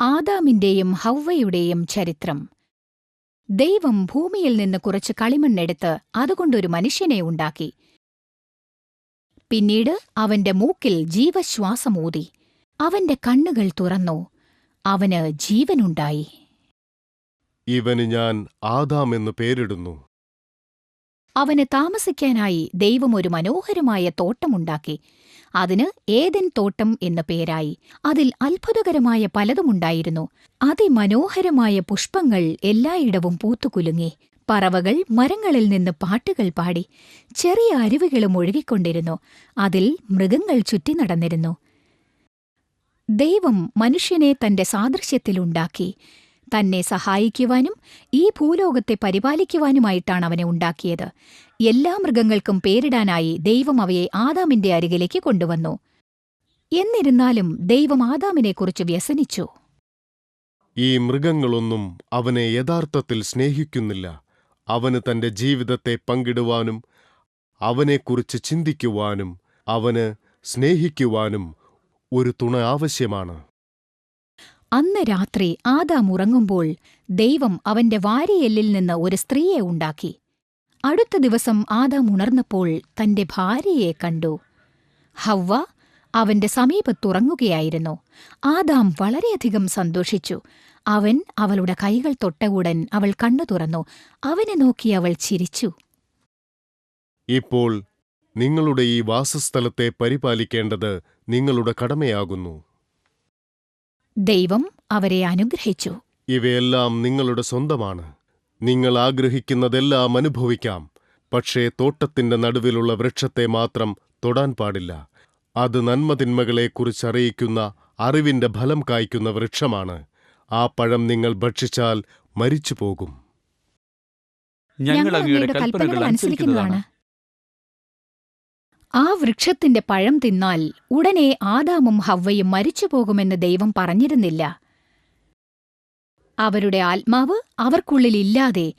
ആദാമിന്റെയും ഹവ്വയുടെയും ചരിത്രം. ദൈവം ഭൂമിയിൽ നിന്ന് കുറച്ച് കളിമണ്ണെടുത്ത് അതുകൊണ്ടൊരു മനുഷ്യനെ ഉണ്ടാക്കി. പിന്നീട് അവന്റെ മൂക്കിൽ ജീവശ്വാസമൂതി. അവന്റെ കണ്ണുകൾ തുറന്നു. അവന് ജീവനുണ്ടായി. ഇവന് ഞാൻ ആദാം എന്നു പേരിടുന്നു. അവന് താമസിക്കാനായി ദൈവം ഒരു മനോഹരമായ തോട്ടമുണ്ടാക്കി. അതിന് ഏദൻ തോട്ടം എന്നു പേരായി. അതിൽ അത്ഭുതകരമായ പലതുമുണ്ടായിരുന്നു. അതിമനോഹരമായ പുഷ്പങ്ങൾ എല്ലായിടവും പൂത്തുകുലുങ്ങി. പറവകൾ മരങ്ങളിൽ നിന്ന് പാട്ടുകൾ പാടി. ചെറിയ അരുവികളും ഒഴുകിക്കൊണ്ടിരുന്നു. അതിൽ മൃഗങ്ങൾ ചുറ്റി നടന്നിരുന്നു. ദൈവം മനുഷ്യനെ തന്റെ സാദൃശ്യത്തിലുണ്ടാക്കി. തന്നെ സഹായിക്കുവാനും ഈ ഭൂലോകത്തെ പരിപാലിക്കുവാനുമായിട്ടാണ് അവനെ ഉണ്ടാക്കിയത്. എല്ലാ മൃഗങ്ങൾക്കും പേരിടാനായി ദൈവം അവയെ ആദാമിന്റെ അരികിലേക്ക് കൊണ്ടുവന്നു. എന്നിരുന്നാലും ദൈവം ആദാമിനെക്കുറിച്ച് വ്യസനിച്ചു. ഈ മൃഗങ്ങളൊന്നും അവനെ യഥാർത്ഥത്തിൽ സ്നേഹിക്കുന്നില്ല. അവന് തന്റെ ജീവിതത്തെ പങ്കിടുവാനും അവനെക്കുറിച്ച് ചിന്തിക്കുവാനും അവന് സ്നേഹിക്കുവാനും ഒരു തുണ ആവശ്യമാണ്. അന്ന് രാത്രി ആദാം ഉറങ്ങുമ്പോൾ ദൈവം അവന്റെ വാരിയെല്ലിൽ നിന്ന് ഒരു സ്ത്രീയെ ഉണ്ടാക്കി. അടുത്ത ദിവസം ആദാം ഉണർന്നപ്പോൾ തന്റെ ഭാര്യയെ കണ്ടു. ഹവ്വ അവന്റെ സമീപത്തുറങ്ങുകയായിരുന്നു. ആദാം വളരെയധികം സന്തോഷിച്ചു. അവൻ അവളുടെ കൈകൾ തൊട്ട ഉടൻ അവൾ കണ്ണു തുറന്നു. അവനെ നോക്കി അവൾ ചിരിച്ചു. ഇപ്പോൾ നിങ്ങളുടെ ഈ വാസസ്ഥലത്തെ പരിപാലിക്കേണ്ടത് നിങ്ങളുടെ കടമയാകുന്നു. ദൈവം അവരെ അനുഗ്രഹിച്ചു. ഇവയെല്ലാം നിങ്ങളുടെ സ്വന്തമാണ്. നിങ്ങൾ ആഗ്രഹിക്കുന്നതെല്ലാം അനുഭവിക്കാം. പക്ഷേ തോട്ടത്തിന്റെ നടുവിലുള്ള വൃക്ഷത്തെ മാത്രം തൊടാൻ പാടില്ല. അത് നന്മതിന്മകളെക്കുറിച്ചറിയിക്കുന്ന അറിവിന്റെ ഫലം കായ്ക്കുന്ന വൃക്ഷമാണ്. ആ പഴം നിങ്ങൾ ഭക്ഷിച്ചാൽ മരിച്ചുപോകും. ഞങ്ങൾ അങ്ങയുടെ കൽപ്പനകൾ അനുസരിക്കുന്നതാണ്. ആ വൃക്ഷത്തിന്റെ പഴം തിന്നാൽ ഉടനെ ആദാമും ഹവ്വയും മരിച്ചുപോകുമെന്ന് ദൈവം പറഞ്ഞിരുന്നില്ല. അവരുടെ ആത്മാവ് അവർക്കുള്ളിലില്ലാതെ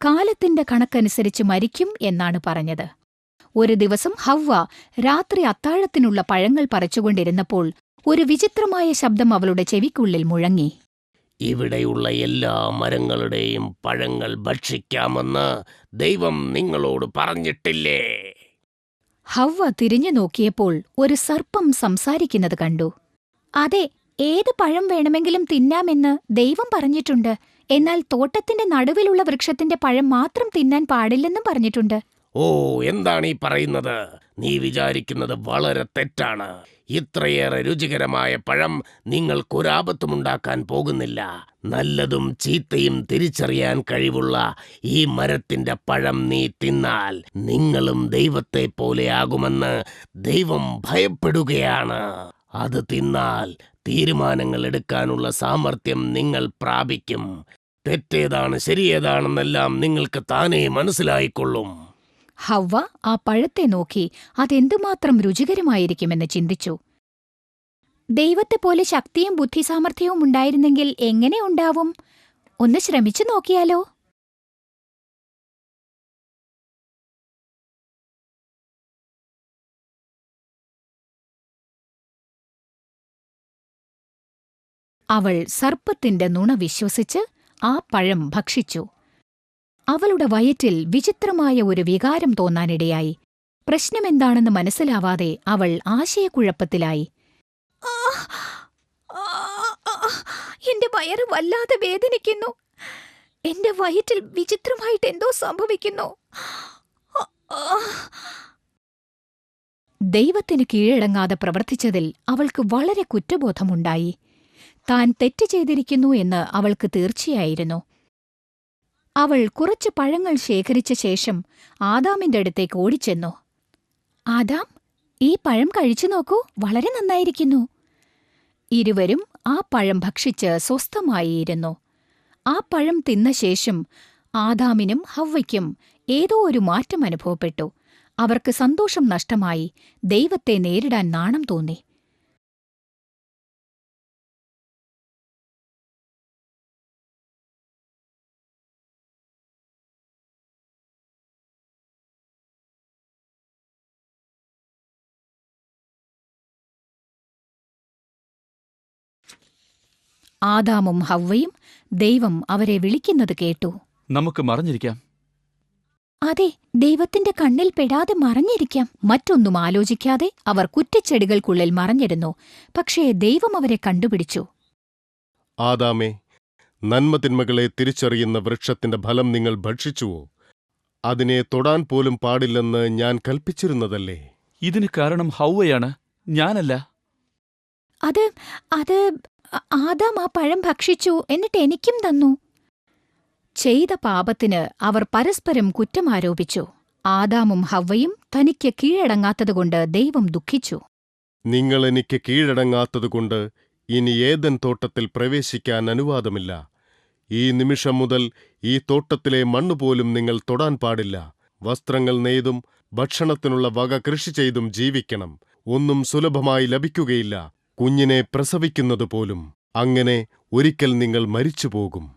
കാലത്തിന്റെ കണക്കനുസരിച്ച് മരിക്കും എന്നാണ് പറഞ്ഞത്. ഒരു ദിവസം ഹവ്വ രാത്രി അത്താഴത്തിനുള്ള പഴങ്ങൾ പറിച്ചുകൊണ്ടിരുന്നപ്പോൾ ഒരു വിചിത്രമായ ശബ്ദം അവളുടെ ചെവിക്കുള്ളിൽ മുഴങ്ങി. ഇവിടെയുള്ള എല്ലാ മരങ്ങളുടെയും പഴങ്ങൾ ഭക്ഷിക്കാമെന്ന് ദൈവം നിങ്ങളോട് പറഞ്ഞിട്ടില്ലേ? ഹവ്വ തിരിഞ്ഞു നോക്കിയപ്പോൾ ഒരു സർപ്പം സംസാരിക്കുന്നത് കണ്ടു. അതെ, ഏത് പഴം വേണമെങ്കിലും തിന്നാമെന്ന് ദൈവം പറഞ്ഞിട്ടുണ്ട്. എന്നാൽ തോട്ടത്തിന്റെ നടുവിലുള്ള വൃക്ഷത്തിന്റെ പഴം മാത്രം തിന്നാൻ പാടില്ലെന്നും പറഞ്ഞിട്ടുണ്ട്. ഓ, എന്താണ് ഈ പറയുന്നത്? നീ വിചാരിക്കുന്നത് വളരെ തെറ്റാണ്. ഇത്രയേറെ രുചികരമായ പഴം നിങ്ങൾക്കൊരാപത്തുമുണ്ടാക്കാൻ പോകുന്നില്ല. നല്ലതും ചീത്തയും തിരിച്ചറിയാൻ കഴിവുള്ള ഈ മരത്തിന്റെ പഴം നീ തിന്നാൽ നിങ്ങളും ദൈവത്തെ പോലെയാകുമെന്ന് ദൈവം ഭയപ്പെടുകയാണ്. അത് തിന്നാൽ തീരുമാനങ്ങൾ എടുക്കാനുള്ള സാമർത്ഥ്യം നിങ്ങൾ പ്രാപിക്കും. തെറ്റേതാണ് ശരിയേതാണെന്നെല്ലാം നിങ്ങൾക്ക് താനേ മനസ്സിലായിക്കൊള്ളും. ഹവ്വ ആ പഴത്തെ നോക്കി അതെന്തുമാത്രം രുചികരമായിരിക്കുമെന്ന് ചിന്തിച്ചു. ദൈവത്തെപ്പോലെ ശക്തിയും ബുദ്ധിസാമർഥ്യവും ഉണ്ടായിരുന്നെങ്കിൽ എങ്ങനെ ഉണ്ടാവും? ഒന്ന് ശ്രമിച്ചു നോക്കിയാലോ? അവൾ സർപ്പത്തിന്റെ നുണ വിശ്വസിച്ച് ആ പഴം ഭക്ഷിച്ചു. അവളുടെ വയറ്റിൽ വിചിത്രമായ ഒരു വികാരം തോന്നാനിടയായി. പ്രശ്നമെന്താണെന്ന് മനസ്സിലാവാതെ അവൾ ആശയക്കുഴപ്പത്തിലായി. എന്റെ വയറ് വല്ലാതെ വേദനിക്കുന്നു. എന്റെ വയറ്റിൽ വിചിത്രമായിട്ട് എന്തോ സംഭവിക്കുന്നു. ദൈവത്തിന് കീഴടങ്ങാതെ പ്രവർത്തിച്ചതിൽ അവൾക്ക് വളരെ കുറ്റബോധമുണ്ടായി. താൻ തെറ്റ് ചെയ്തിരിക്കുന്നു എന്ന് അവൾക്ക് തീർച്ചയായിരുന്നു. അവൾ കുറച്ച് പഴങ്ങൾ ശേഖരിച്ച ശേഷം ആദാമിന്റെ അടുത്തേക്ക് ഓടിച്ചെന്നു. ആദാം, ഈ പഴം കഴിച്ചു നോക്കൂ, വളരെ നന്നായിരിക്കുന്നു. ഇരുവരും ആ പഴം ഭക്ഷിച്ച് സ്വസ്ഥമായിരുന്നു. ആ പഴം തിന്ന ശേഷം ആദാമിനും ഹവ്വയ്ക്കും ഏതോ ഒരു മാറ്റം അനുഭവപ്പെട്ടു. അവർക്ക് സന്തോഷം നഷ്ടമായി. ദൈവത്തെ നേരിടാൻ നാണം തോന്നി. ആദാമും ഹവ്വയും ദൈവം അവരെ വിളിക്കുന്നത് കേട്ടു. നമുക്ക് മറഞ്ഞിരിക്കാം. അതെ, ദൈവത്തിന്റെ കണ്ണിൽ പെടാതെ മറഞ്ഞിരിക്കാം. മറ്റൊന്നും ആലോചിക്കാതെ അവർ കുറ്റിച്ചെടികൾക്കുള്ളിൽ മറഞ്ഞിരുന്നു. പക്ഷേ ദൈവം അവരെ കണ്ടുപിടിച്ചു. ആദാമേ, നന്മതിന്മകളെ തിരിച്ചറിയുന്ന വൃക്ഷത്തിന്റെ ഫലം നിങ്ങൾ ഭക്ഷിച്ചുവോ? അതിനെ തൊടാൻ പോലും പാടില്ലെന്ന് ഞാൻ കൽപ്പിച്ചിരുന്നതല്ലേ? ഇതിന് കാരണം ഹൗവയാണ്, ഞാനല്ല. അത് ആദാം ആ പഴം ഭക്ഷിച്ചു, എന്നിട്ട് എനിക്കും തന്നു. ചെയ്ത പാപത്തിന് അവർ പരസ്പരം കുറ്റമാരോപിച്ചു. ആദാമും ഹവ്വയും തനിക്ക് കീഴടങ്ങാത്തതുകൊണ്ട് ദൈവം ദുഃഖിച്ചു. നിങ്ങൾ എനിക്ക് കീഴടങ്ങാത്തതുകൊണ്ട് ഇനി ഏദൻ തോട്ടത്തിൽ പ്രവേശിക്കാൻ അനുവാദമില്ല. ഈ നിമിഷം മുതൽ ഈ തോട്ടത്തിലെ മണ്ണുപോലും നിങ്ങൾ തൊടാൻ പാടില്ല. വസ്ത്രങ്ങൾ നെയ്തും ഭക്ഷണത്തിനുള്ള വക കൃഷി ചെയ്തും ജീവിക്കണം. ഒന്നും സുലഭമായി ലഭിക്കുകയില്ല, കുഞ്ഞിനെ പ്രസവിക്കുന്നതുപോലും. അങ്ങനെ ഒരിക്കൽ നിങ്ങൾ മരിച്ചുപോകും.